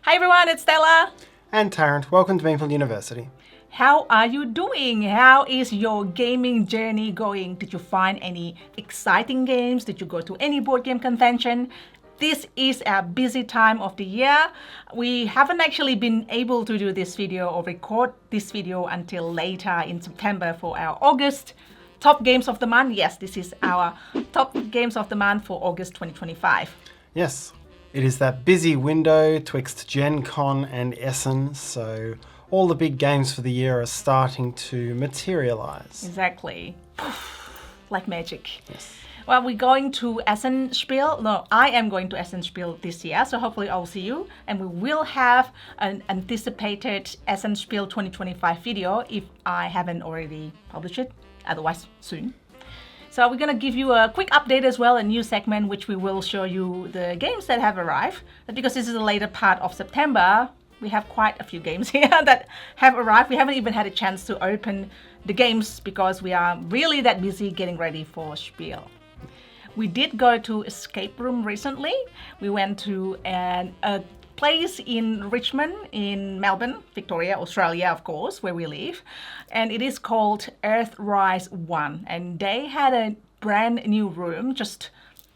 Hi everyone, it's Stella. And Tarrant, welcome to Meeple University. How are you doing? How is your gaming journey going? Did you find any exciting games? Did you go to any board game convention? This is a busy time of the year. We haven't actually been able to do this video or record this video until later in September for our August top games of the month. Yes, this is our top games of the month for August 2025. Yes, it is that busy window twixt Gen Con and Essen, so all the big games for the year are starting to materialize. Exactly. Like magic. Yes. Well, we're going to Essen Spiel. No, I am going to Essen Spiel this year, so hopefully I'll see you. And we will have an anticipated Essen Spiel 2025 video if I haven't already published it, otherwise soon. So we're going to give you a quick update as well, a new segment which we will show you the games that have arrived. But because this is the later part of September, we have quite a few games here that have arrived. We haven't even had a chance to open the games because we are really that busy getting ready for Spiel. We did go to Escape Room recently. We went to a place in Richmond, in Melbourne, Victoria, Australia, of course, where we live. And it is called Earthrise 1. And they had a brand new room, just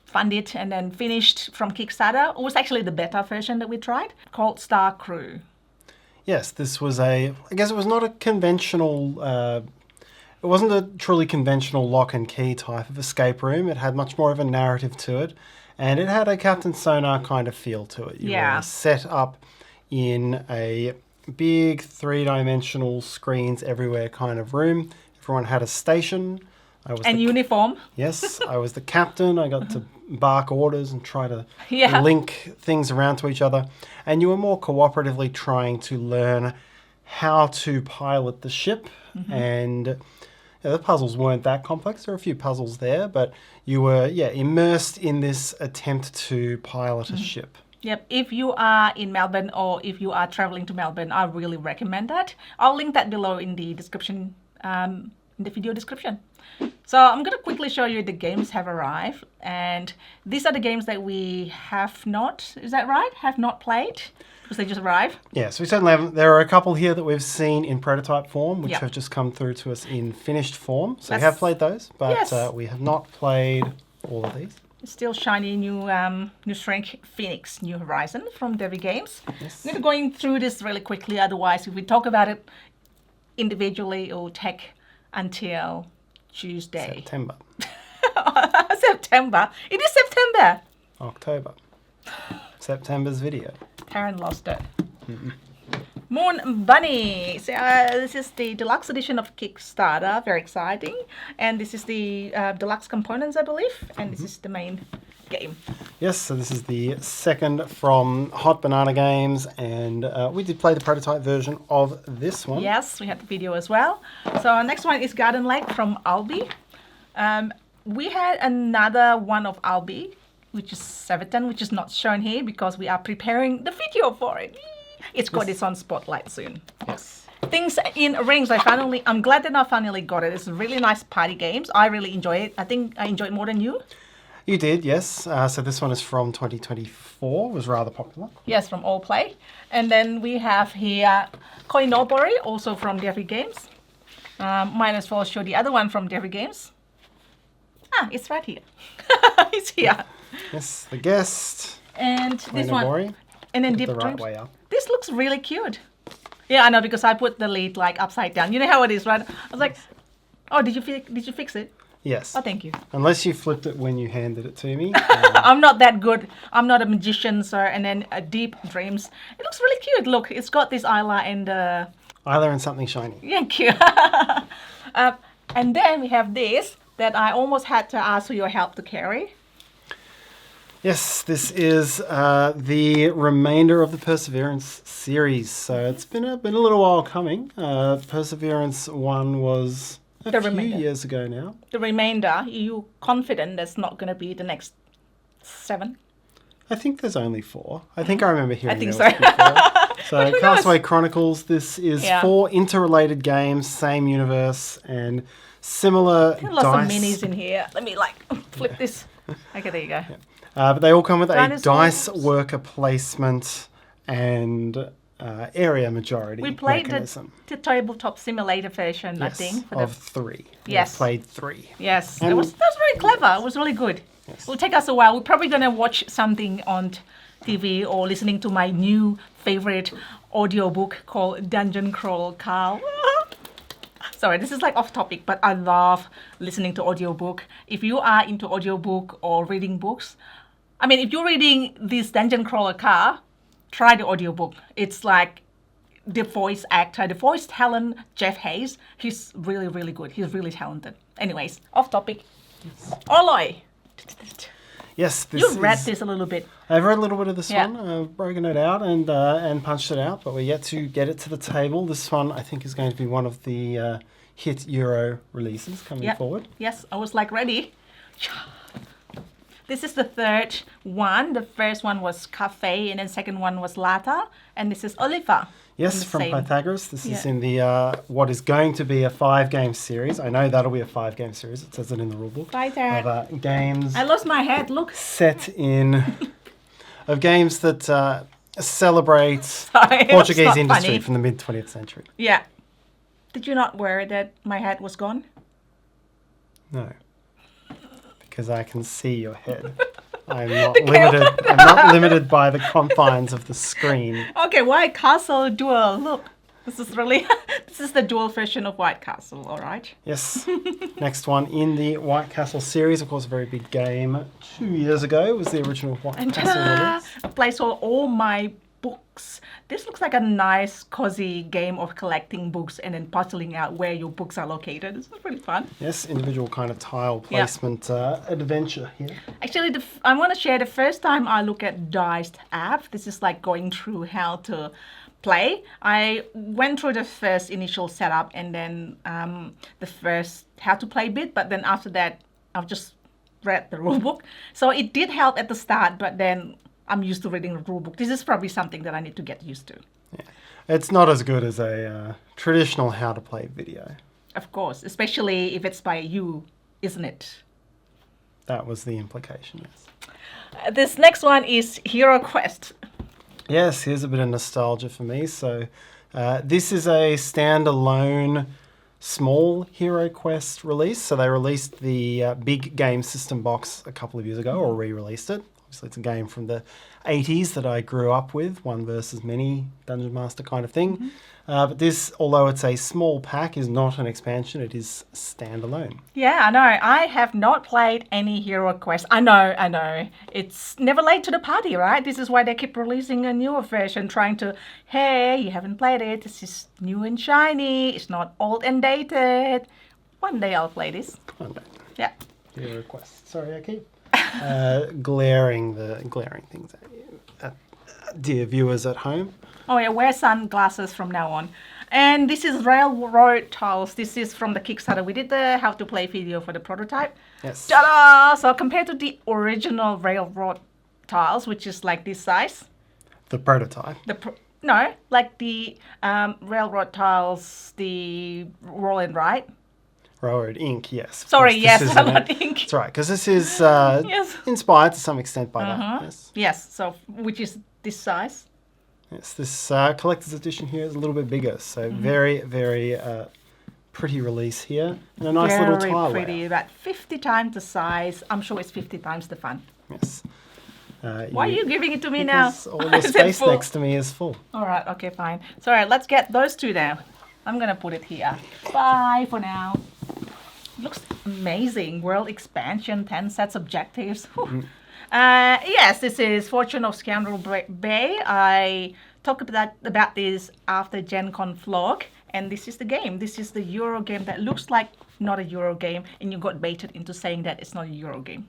funded and then finished from Kickstarter. It was actually the beta version that we tried, called Star Crew. Yes, this was I guess it was not a conventional, it wasn't a truly conventional lock and key type of escape room. It had much more of a narrative to it, and it had a Captain Sonar kind of feel to it. You were set up in a big three-dimensional screens everywhere kind of room. Everyone had a station. And uniform. Yes, I was the captain. I got to bark orders and try to link things around to each other. And you were more cooperatively trying to learn how to pilot the ship. Mm-hmm. And the puzzles weren't that complex. There were a few puzzles there, but you were immersed in this attempt to pilot a ship. Yep, if you are in Melbourne or if you are traveling to Melbourne, I really recommend that. I'll link that below in the description, in the video description. So I'm going to quickly show you the games have arrived, and these are the games that we have not, is that right? Have not played, because they just arrived. Yeah, so we certainly haven't. There are a couple here that we've seen in prototype form, which have just come through to us in finished form. So we have played those, but we have not played all of these. Still shiny new Shrink Phoenix New Horizon from Devi Games. Yes. I'm going through this really quickly, otherwise if we talk about it individually, it will take until Tuesday. September. September. It is September. October. September's video. Tarrant lost it. Mm-mm. Moon Bunny. So, this is the deluxe edition of Kickstarter. Very exciting. And this is the deluxe components, I believe. And this is the main game. Yes, so this is the second from Hot Banana Games, and we did play the prototype version of this one. Yes, we had the video as well. So our next one is Garden Lake from Albi. We had another one of Albi, which is Severton, which is not shown here because we are preparing the video for it. It's got its own spotlight soon. Yes. Things in Rings, I'm glad that I finally got it. It's really nice party games. I really enjoy it. I think I enjoyed it more than you. You did, yes. So this one is from 2024, was rather popular. Yes, from All Play. And then we have here Koinobori, also from Devi Games. Might as well show the other one from Devi Games. Ah, it's right here. It's here. Yes, the guest. And this one. And then Deep Dreams. Way up. This looks really cute. Yeah, I know, because I put the lid like upside down. You know how it is, right? I was like, oh, did you fix it? Yes. Oh, thank you. Unless you flipped it when you handed it to me. I'm not that good. I'm not a magician, sir. And then Deep Dreams. It looks really cute. Look, it's got this Isla and... Isla and something shiny. Yeah, cute. And then we have this that I almost had to ask for your help to carry. Yes, this is the remainder of the Perseverance series. So it's been a little while coming. Perseverance 1 was... a few years ago now. The remainder, are you confident there's not going to be the next 7? I think there's only 4. I think I remember hearing I think there was so. So Castaway Chronicles, this is 4 interrelated games, same universe, and similar dice. Lots of minis in here. Let me flip this. Okay, there you go. But they all come with a dice worker placement and area majority We played mechanism. the tabletop simulator version, I Yes, think. of 3. Yes. We played 3. Yes, And- that was very clever. It was really good. Yes. It will take us a while. We're probably going to watch something on TV or listening to my new favorite audiobook called Dungeon Crawl Carl. Sorry, this is like off topic, but I love listening to audiobook. If you are into audiobook or reading books, I mean, if you're reading this Dungeon Crawler Car, try the audiobook. It's like the voice actor, the voice talent, Jeff Hayes. He's really, really good. He's really talented. Anyways, off topic. Oloy. Yes, this You read is- this a little bit. I've read a little bit of this Yeah. one. I've broken it out and punched it out, but we're yet to get it to the table. This one, I think, is going to be one of the hit Euro releases coming Yeah. forward. Yes, I was like ready. This is the third one. The first one was Cafe, and then second one was Lata, and this is Oliva. Yes, the from same. Pythagoras. This is Yeah. in the what is going to be a 5-game series. I know that'll be a 5-game series. It says it in the rulebook. Bye, Tarrant. Of games I lost my head. Look. set in of games that celebrate Sorry, it's Portuguese not industry funny. from the mid 20th century. Yeah. Did you not worry that my head was gone? No, because I can see your head. I'm not limited. I'm not limited by the confines of the screen. Okay, White Castle Duel. Look, this is really this is the dual version of White Castle. All right. Yes. Next one in the White Castle series, of course, a very big game. 2 years ago was the original White And Castle release. a place for all my books. This looks like a nice, cozy game of collecting books and then puzzling out where your books are located. This is really fun. Yes, individual kind of tile Yeah. placement adventure here. Actually, I want to share the first time I look at Diced app. This is like going through how to play. I went through the first initial setup and then the first how to play bit, but then after that, I've just read the rulebook. So it did help at the start, but then I'm used to reading the rulebook. This is probably something that I need to get used to. It's not as good as a traditional how to play video. Of course, especially if it's by you, isn't it? That was the implication, yes. This next one is Hero Quest. Yes, here's a bit of nostalgia for me. So this is a standalone small Hero Quest release. So they released the big game system box a couple of years ago, or re-released it. Obviously, it's a game from the 80s that I grew up with, one versus many Dungeon Master kind of thing. But this, although it's a small pack, is not an expansion. It is standalone. Yeah, I know. I have not played any Hero Quest. I know. It's never late to the party, right? This is why they keep releasing a newer version, trying to, hey, you haven't played it. This is new and shiny. It's not old and dated. One day I'll play this. One day. Yeah. Hero Quest. Sorry, I keep glaring things at you, dear viewers at home. Oh yeah, wear sunglasses from now on. And this is Railroad Tiles. This is from the Kickstarter. We did the how to play video for the prototype. Yes. Ta-da! So compared to the original Railroad Tiles, which is like this size, The prototype. no, like the Railroad Tiles, the Roll and Ride. Railroad Ink, yes. of Sorry, course, yes, this is Railroad an- Ink. That's right, because this is Yes. inspired to some extent by that. Yes. Yes, so which is this size. Yes, this collector's edition here is a little bit bigger, so very, very pretty release here. And a nice little Very tile pretty, layout. about 50 times the size. I'm sure it's 50 times the fun. Yes. Why are you giving it to me now? Because all the Is it space full? next to me is full. All right, okay, fine. So, all right, let's get those two now. I'm going to put it here. Bye for now. Looks amazing. World expansion, 10 sets objectives. Whew. Yes, this is Fortune of Scoundrel Bay. I talked about this after Gen Con vlog, and this is the game. This is the Euro game that looks like not a Euro game, and you got baited into saying that it's not a Euro game.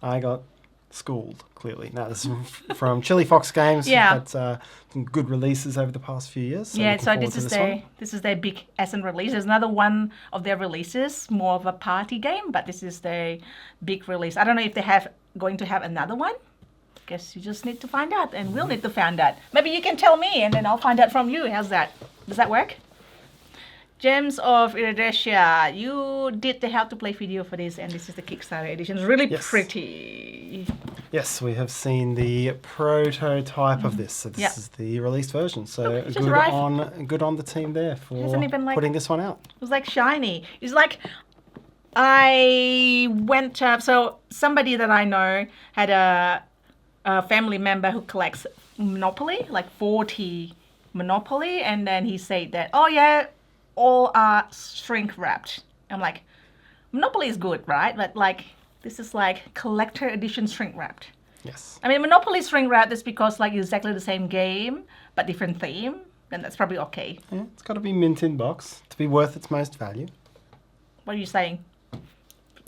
I got schooled, clearly. Now, this is from Chili Fox Games. Yeah. We've had some good releases over the past few years. So Yeah, looking so forward this to is one. this is their big Essen release. There's another one of their releases, more of a party game, but this is their big release. I don't know if they going to have another one. Guess you just need to find out, and we'll need to find out. Maybe you can tell me, and then I'll find out from you. How's that? Does that work? Gems of Iridacia. You did the how to play video for this, and this is the Kickstarter edition. It's really pretty. Yes, we have seen the prototype of this. So this is the released version. So good on the team there for putting this one out. It was like shiny. It's like I went to, so somebody that I know had a family member who collects Monopoly, like 40 Monopoly, and then he said that, oh yeah, all are shrink wrapped. I'm like, Monopoly is good, right? But like, this is like collector edition shrink wrapped. Yes. I mean, Monopoly shrink wrapped is because like exactly the same game, but different theme. Then that's probably okay. Yeah, it's got to be mint in box to be worth its most value. What are you saying?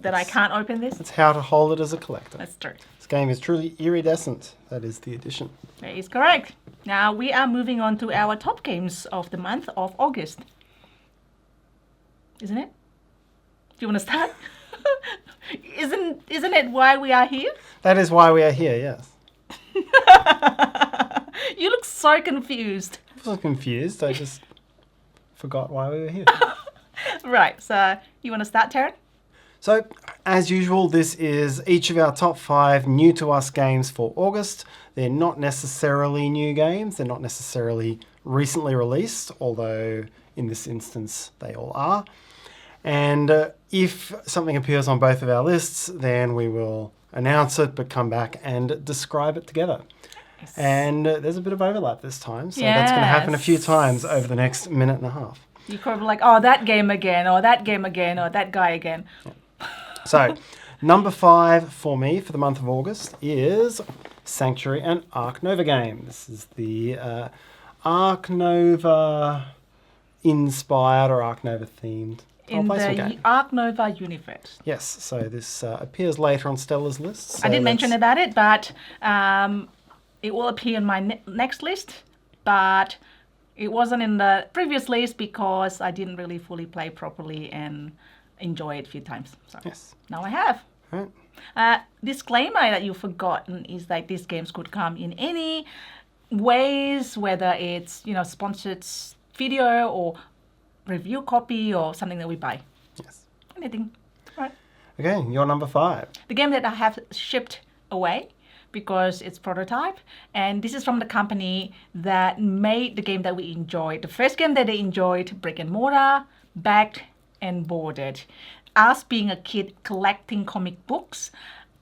That I can't open this? That's how to hold it as a collector. That's true. This game is truly iridescent. That is the edition. That is correct. Now we are moving on to our top games of the month of August. Isn't it? Do you want to start? Isn't it why we are here? That is why we are here, yes. You look so confused. I wasn't confused. I just forgot why we were here. Right. So you want to start, Tarrant? So, as usual, this is each of our top 5 new to us games for August. They're not necessarily new games. They're not necessarily recently released, although in this instance they all are. And if something appears on both of our lists, then we will announce it, but come back and describe it together. Yes. And there's a bit of overlap this time, so that's going to happen a few times over the next minute and a half. You're probably like, oh, that game again, or that game again, or that guy again. Yeah. So, number 5 for me for the month of August is Sanctuary and Ark Nova game. This is the Ark Nova inspired or Ark Nova themed in the Ark Nova universe. Yes, so this appears later on Stella's list. So I didn't mention about it, but it will appear in my next list, but it wasn't in the previous list because I didn't really fully play properly and enjoy it a few times. So yes. Now I have. Right. Disclaimer that you've forgotten is that these games could come in any ways, whether it's, sponsored video or review copy or something that we buy. Yes. Anything. Right. Okay, your number 5. The game that I have shipped away because it's prototype, and this is from the company that made the game that we enjoyed. The first game that they enjoyed, brick and mortar, backed and boarded. Us being a kid collecting comic books,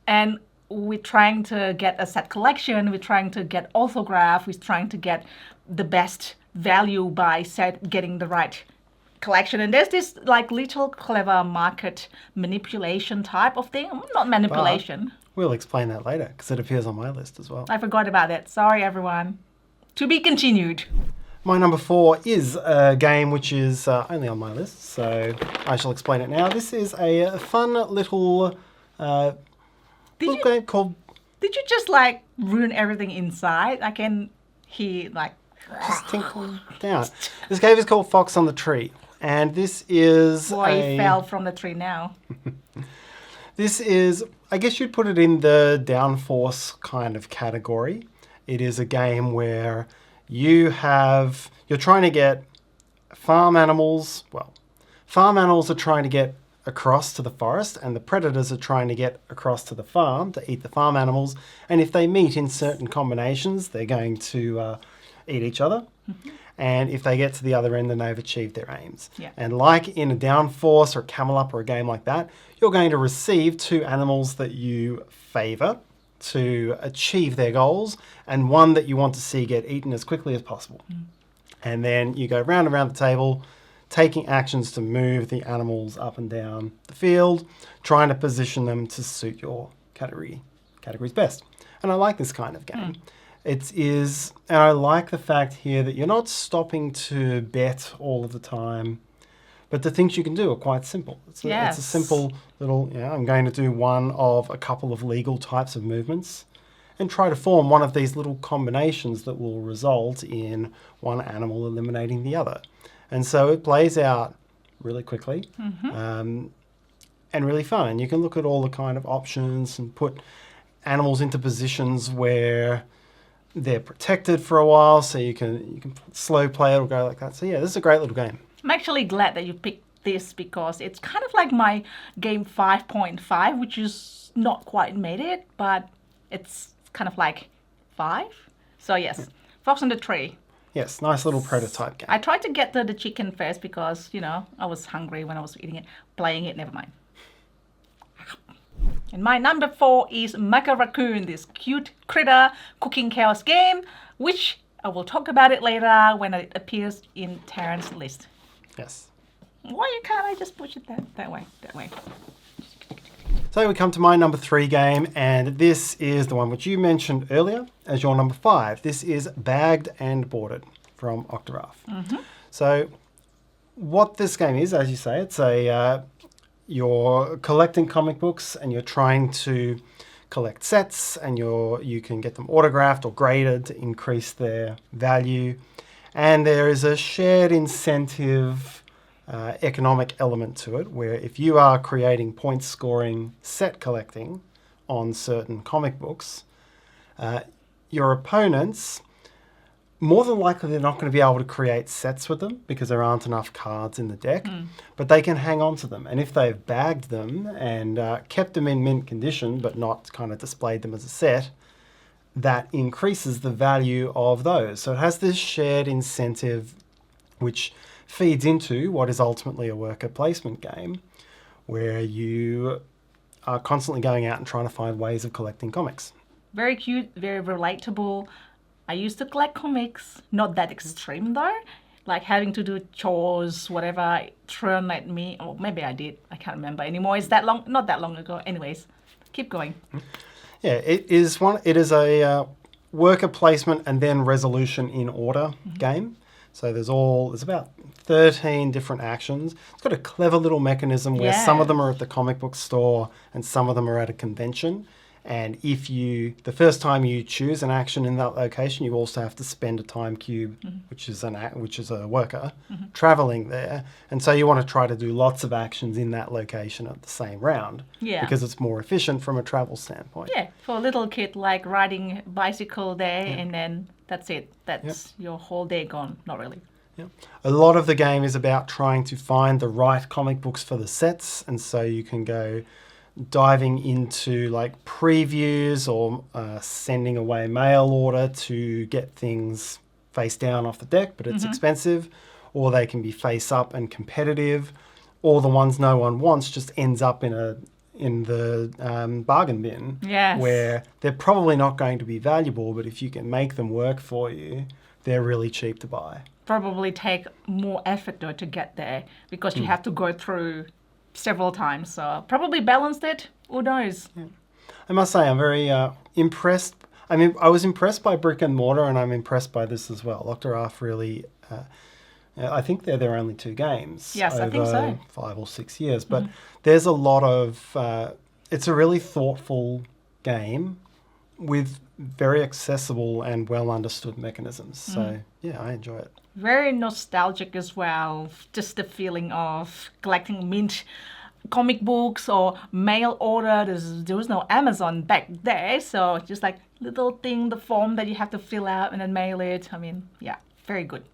and we're trying to get a set collection, we're trying to get autograph, we're trying to get the best value by getting the right collection. And there's this like little clever market manipulation type of thing. Not manipulation. But we'll explain that later because it appears on my list as well. I forgot about that. Sorry, everyone. To be continued. My number 4 is a game which is only on my list, so I shall explain it now. This is a fun little game called... Did you just like ruin everything inside? I can hear like... Just tinkle down. This game is called Fox on the Tree, and this is Boy, he fell from the tree now. This is, I guess you'd put it in the downforce kind of category. It is a game where you're trying to get farm animals are trying to get across to the forest, and the predators are trying to get across to the farm to eat the farm animals, and if they meet in certain combinations, they're going to eat each other. Mm-hmm. And if they get to the other end, then they've achieved their aims. Yeah. And like in a downforce or a camel up or a game like that, you're going to receive 2 animals that you favour to achieve their goals, and one that you want to see get eaten as quickly as possible. Mm. And then you go round and round the table, taking actions to move the animals up and down the field, trying to position them to suit your category's best. And I like this kind of game. And I like the fact here that you're not stopping to bet all of the time, but the things you can do are quite simple. It's a simple little, I'm going to do one of a couple of legal types of movements and try to form one of these little combinations that will result in one animal eliminating the other. And so it plays out really quickly and really fun. And you can look at all the kind of options and put animals into positions where they're protected for a while, so you can slow play it or go like that. So yeah, this is a great little game. I'm actually glad that you picked this because it's kind of like my game 5.5, which is not quite made it, but it's kind of like 5. So yes, Fox on the Tree. Yes, nice little prototype game. I tried to get the chicken first because, I was hungry when I was eating it. Playing it, never mind. And my number 4 is Mecha Raccoon, this cute critter cooking chaos game, which I will talk about it later when it appears in Tarrant's list. Yes. Why can't I just push it that way? So we come to my number 3 game, and this is the one which you mentioned earlier as your number 5. This is Bagged and Boarded from Octograph. So what this game is, as you say, it's you're collecting comic books and you're trying to collect sets, and you can get them autographed or graded to increase their value. And there is a shared incentive economic element to it, where if you are creating point scoring set collecting on certain comic books, your opponents, more than likely they're not going to be able to create sets with them because there aren't enough cards in the deck, but they can hang on to them. And if they've bagged them and kept them in mint condition but not kind of displayed them as a set, that increases the value of those. So it has this shared incentive which feeds into what is ultimately a worker placement game, where you are constantly going out and trying to find ways of collecting comics. Very cute, very relatable. I used to collect comics, not that extreme though, like having to do chores, whatever, thrown at me. Or maybe I did, I can't remember anymore. It's not that long ago. Anyways, keep going. Yeah, it is a worker placement and then resolution in order game. So there's about 13 different actions. It's got a clever little mechanism where some of them are at the comic book store and some of them are at a convention. And if the first time you choose an action in that location, you also have to spend a time cube, which is a worker, traveling there. And so you want to try to do lots of actions in that location at the same round, because it's more efficient from a travel standpoint. Yeah, for a little kid, like riding a bicycle there, and then that's it. That's your whole day gone. Not really. Yep. A lot of the game is about trying to find the right comic books for the sets, and so you can go diving into like previews or sending away mail order to get things face down off the deck, but it's expensive, or they can be face up and competitive, or the ones no one wants just ends up in the bargain bin, where they're probably not going to be valuable, but if you can make them work for you, they're really cheap to buy. Probably take more effort though to get there because you have to go through several times, so probably balanced it. Who knows? Yeah. I must say I'm very impressed. I mean, I was impressed by Brick and Mortar, and I'm impressed by this as well. Octograph really, I think they're their only 2 games. Yes, over I think so. 5 or 6 years, but there's a lot of. It's a really thoughtful game with very accessible and well understood mechanisms. So yeah, I enjoy it. Very nostalgic as well. Just the feeling of collecting mint comic books or mail order. There was no Amazon back there, so just like little thing, the form that you have to fill out and then mail it. I mean, yeah, very good.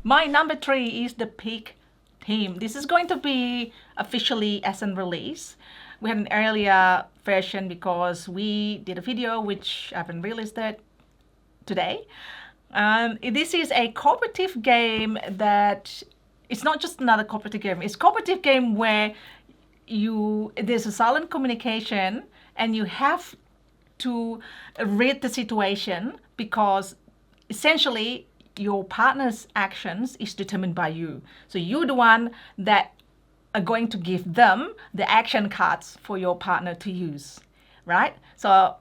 My number 3 is the Peak Team. This is going to be officially SN release. We had an earlier version because we did a video which I haven't released it today. This is a cooperative game that it's not just another cooperative game. It's a cooperative game where there's a silent communication and you have to read the situation because essentially your partner's actions is determined by you. So you're the one that are going to give them the action cards for your partner to use, right? So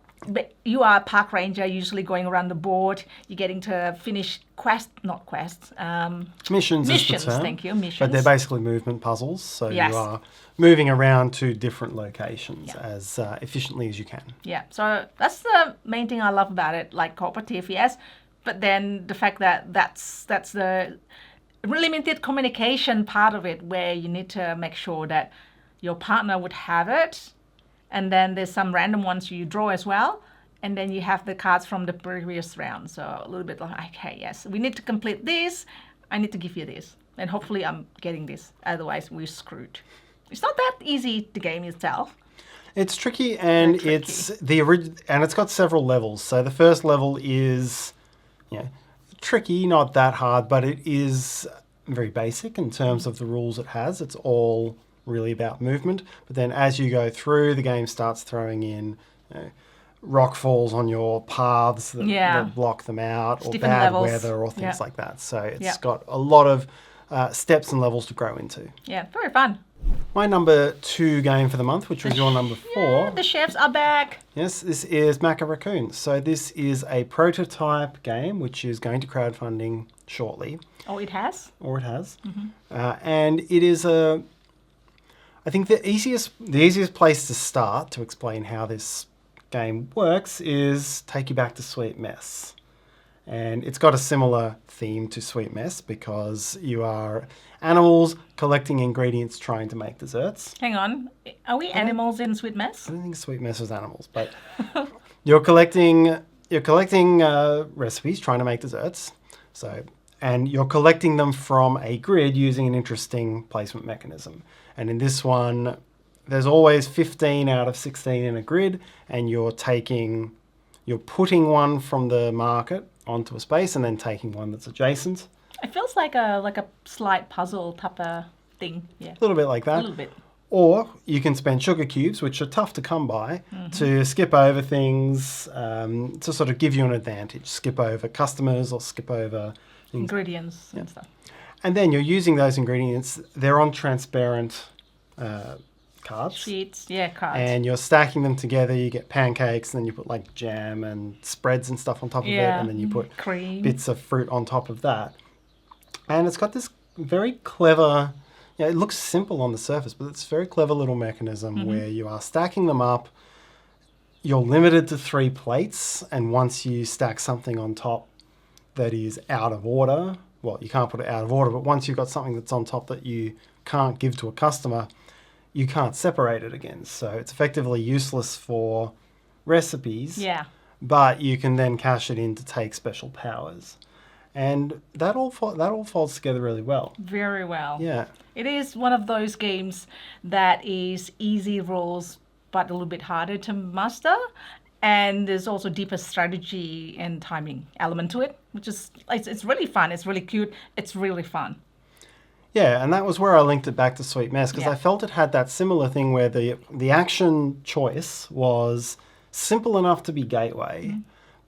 you are a park ranger, usually going around the board. You're getting to finish missions. Missions, Thank you, missions. But they're basically movement puzzles, so you are moving around to different locations as efficiently as you can. Yeah, so that's the main thing I love about it, like cooperative, yes, but then the fact that that's the limited communication part of it, where you need to make sure that your partner would have it. And then there's some random ones you draw as well. And then you have the cards from the previous round. So a little bit like, okay, yes, we need to complete this. I need to give you this. And hopefully I'm getting this. Otherwise, we're screwed. It's not that easy, the game itself. It's tricky, and Very it's and it's got several levels. So the first level is, tricky, not that hard, but it is very basic in terms of the rules it has. It's all really about movement. But then as you go through, the game starts throwing in rock falls on your paths that block them out, or bad levels. weather, or things like that. So it's got a lot of steps and levels to grow into. Yeah, very fun. My number 2 game for the month, which was your number 4. Yeah, the chefs are back. Yes, this is Macca Raccoon. So this is a prototype game which is going to crowdfunding shortly. Oh, it has? Or it has. And it is I think the easiest place to start to explain how this game works is take you back to Sweet Mess. And it's got a similar theme to Sweet Mess because you are animals collecting ingredients trying to make desserts. Hang on. Are we animals in Sweet Mess? I don't think Sweet Mess was animals, but you're collecting recipes trying to make desserts. And you're collecting them from a grid using an interesting placement mechanism. And in this one, there's always 15 out of 16 in a grid, and you're putting one from the market onto a space and then taking one that's adjacent. It feels like a slide puzzle type of thing. Yeah. A little bit like that. A little bit. Or you can spend sugar cubes, which are tough to come by, to skip over things, to sort of give you an advantage. Skip over customers or skip over ingredients and stuff. And then you're using those ingredients. They're on transparent cards. Sheets, cards. And you're stacking them together. You get pancakes, and then you put like jam and spreads and stuff on top of it, and then you put cream, bits of fruit on top of that. And it's got this very clever, it looks simple on the surface, but it's a very clever little mechanism where you are stacking them up. You're limited to 3 plates, and once you stack something on top that is out of order, well, you can't put it out of order, but once you've got something that's on top that you can't give to a customer, you can't separate it again. So it's effectively useless for recipes. Yeah. But you can then cash it in to take special powers. And that all falls together really well. Very well. Yeah. It is one of those games that is easy rules, but a little bit harder to master. And there's also deeper strategy and timing element to it, which is, it's really fun. It's really cute. It's really fun. Yeah, and that was where I linked it back to Sweet Mess, because I felt it had that similar thing where the action choice was simple enough to be gateway,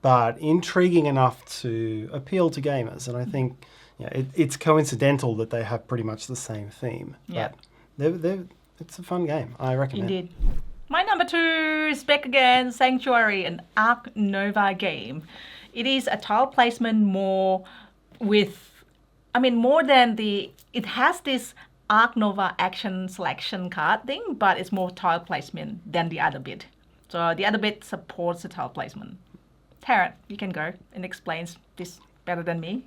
but intriguing enough to appeal to gamers. And I think it's coincidental that they have pretty much the same theme. Yeah. But it's a fun game. I recommend. Indeed. My number 2 is back again, Sanctuary, an Arc Nova game. It is a tile placement more than it has this Arc Nova action selection card thing, but it's more tile placement than the other bit. So the other bit supports the tile placement. Tarrant, you can go and explain this better than me.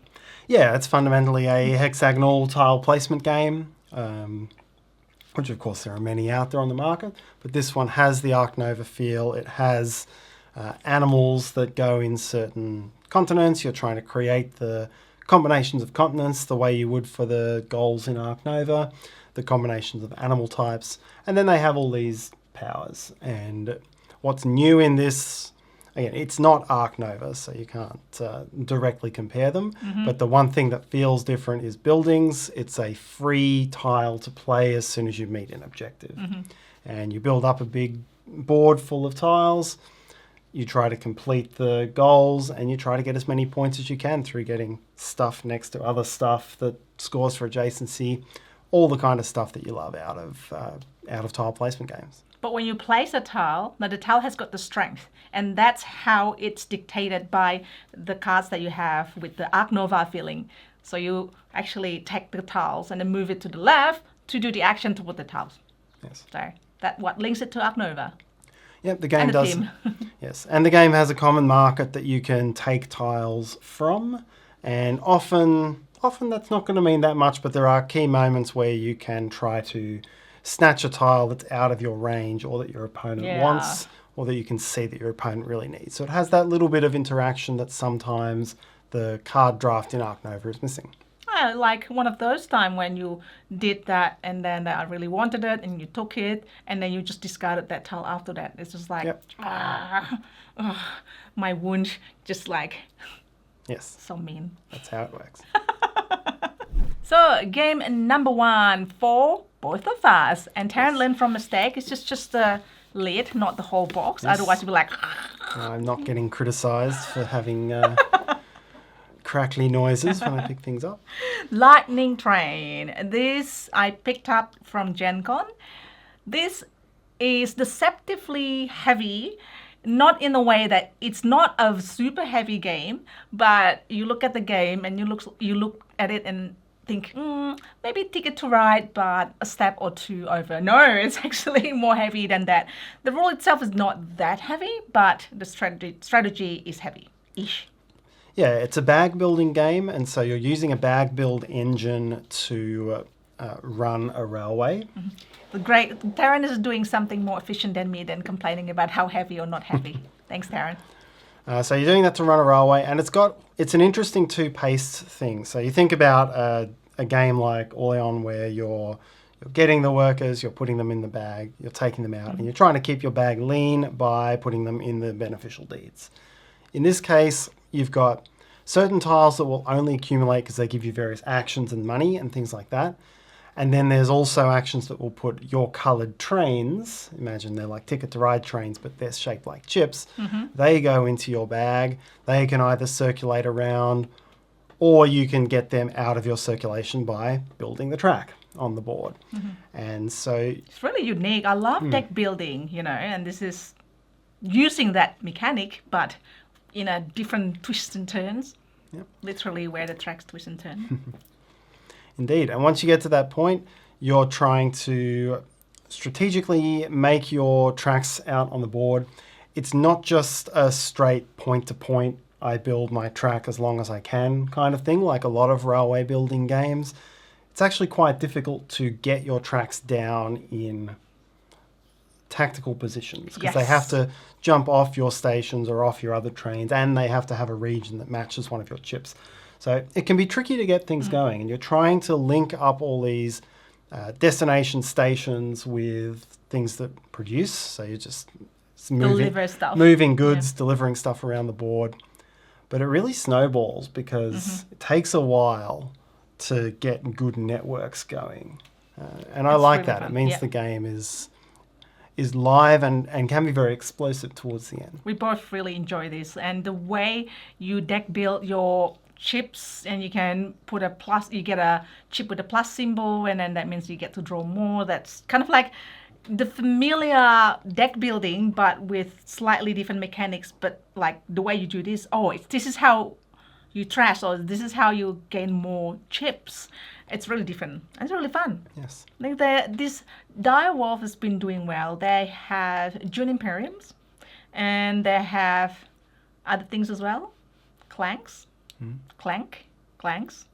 Yeah, it's fundamentally a hexagonal tile placement game, which of course there are many out there on the market, but this one has the Arc Nova feel. It has animals that go in certain continents. You're trying to create the combinations of continents the way you would for the goals in Arc Nova, the combinations of animal types, and then they have all these powers. And what's new in this, again, it's not Arc Nova, so you can't directly compare them, but the one thing that feels different is buildings. It's a free tile to play as soon as you meet an objective. And you build up a big board full of tiles. You try to complete the goals, and you try to get as many points as you can through getting stuff next to other stuff that scores for adjacency, all the kind of stuff that you love out of tile placement games. But when you place a tile, now the tile has got the strength, and that's how it's dictated by the cards that you have with the Arc Nova feeling. So you actually take the tiles and then move it to the left to do the action to put the tiles. Yes. So that's what links it to Arc Nova. Yep, the game and does. Yes, and the game has a common market that you can take tiles from, and often that's not going to mean that much, but there are key moments where you can try to snatch a tile that's out of your range, or that your opponent wants, or that you can see that your opponent really needs. So it has that little bit of interaction that sometimes the card draft in Arc Nova is missing. yeah, like one of those time when you did that and then I really wanted it and you took it and then you just discarded that tile after that. It's just like, Yep. My wound just like Yes, so mean. that's how it works. So game number 1 for both of us. And Tarrant learned from mistake. It's just the lid, not the whole box. Yes. Otherwise you'd be like... I'm not getting criticised for having crackly noises when I pick things up. Lightning Train. This I picked up from Gen Con. This is deceptively heavy. Not in a way that it's not a super heavy game, but you look at the game and you look at it and think, maybe Ticket to Ride, but a step or two over. No, it's actually more heavy than that. The rule itself is not that heavy, but the strategy is heavy-ish. Yeah, it's a bag building game, and so you're using a bag build engine to run a railway. The great Tarrant is doing something more efficient than me than complaining about how heavy or not heavy. Thanks, Tarrant. So you're doing that to run a railway, and it's an interesting two-paced thing. So you think about a game like Orleans where you're getting the workers, you're putting them in the bag, you're taking them out, and you're trying to keep your bag lean by putting them in the beneficial deeds. In this case, you've got certain tiles that will only accumulate because they give you various actions and money and things like that. And then there's also actions that will put your coloured trains, imagine they're like Ticket to Ride trains, but they're shaped like chips. They go into your bag. They can either circulate around or you can get them out of your circulation by building the track on the board. And so... It's really unique. I love deck building, and this is using that mechanic, but in a different twists and turns. Yep. Literally where the tracks twist and turn. Indeed. And once you get to that point, you're trying to strategically make your tracks out on the board. It's not just a straight point-to-point, I build my track as long as I can kind of thing, like a lot of railway building games. It's actually quite difficult to get your tracks down in tactical positions because they have to jump off your stations or off your other trains, and they have to have a region that matches one of your chips. So it can be tricky to get things going, and you're trying to link up all these destination stations with things that produce. So you're just moving goods, delivering stuff around the board. But it really snowballs because it takes a while to get good networks going. And I like really that. fun. It means the game is live and can be very explosive towards the end. We both really enjoy this. And the way you deck build your chips, and you can put a plus, you get a chip with a plus symbol, and then that means you get to draw more. That's kind of like the familiar deck building, but with slightly different mechanics. But like the way you do this, this is how you trash, or this is how you gain more chips. It's really different. It's really fun. Yes. Like this Direwolf has been doing well. They have June Imperiums, and they have other things as well. Clanks. Clanks.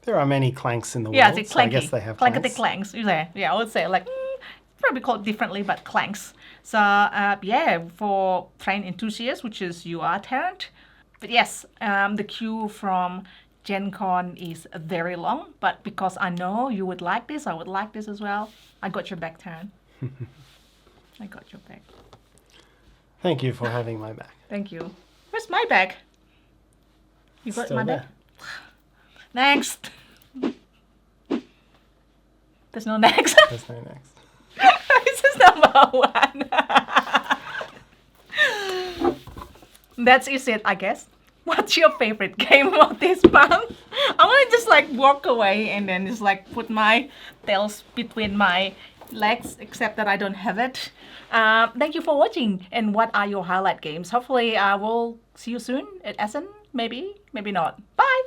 There are many clanks in the Yeah, world, it's so I clanky. guess they have Clankety clanks. clanks. Yeah, I would say like probably called differently, but clanks. So for train enthusiasts, which is you are, Tarrant. But yes, the queue from Gen Con is very long, but because I know you would like this, I would like this as well. I got your back, Tarrant. I got your back. Thank you for having my back. Thank you. Where's my bag? You got Still my there. bag? Next. There's no next. There's no next. This is number 1. That's it, I guess. What's your favorite game of this month? I want to just like walk away and then just like put my tails between my legs, except that I don't have it. Thank you for watching. And what are your highlight games? Hopefully I will see you soon at Essen. Maybe not. Bye.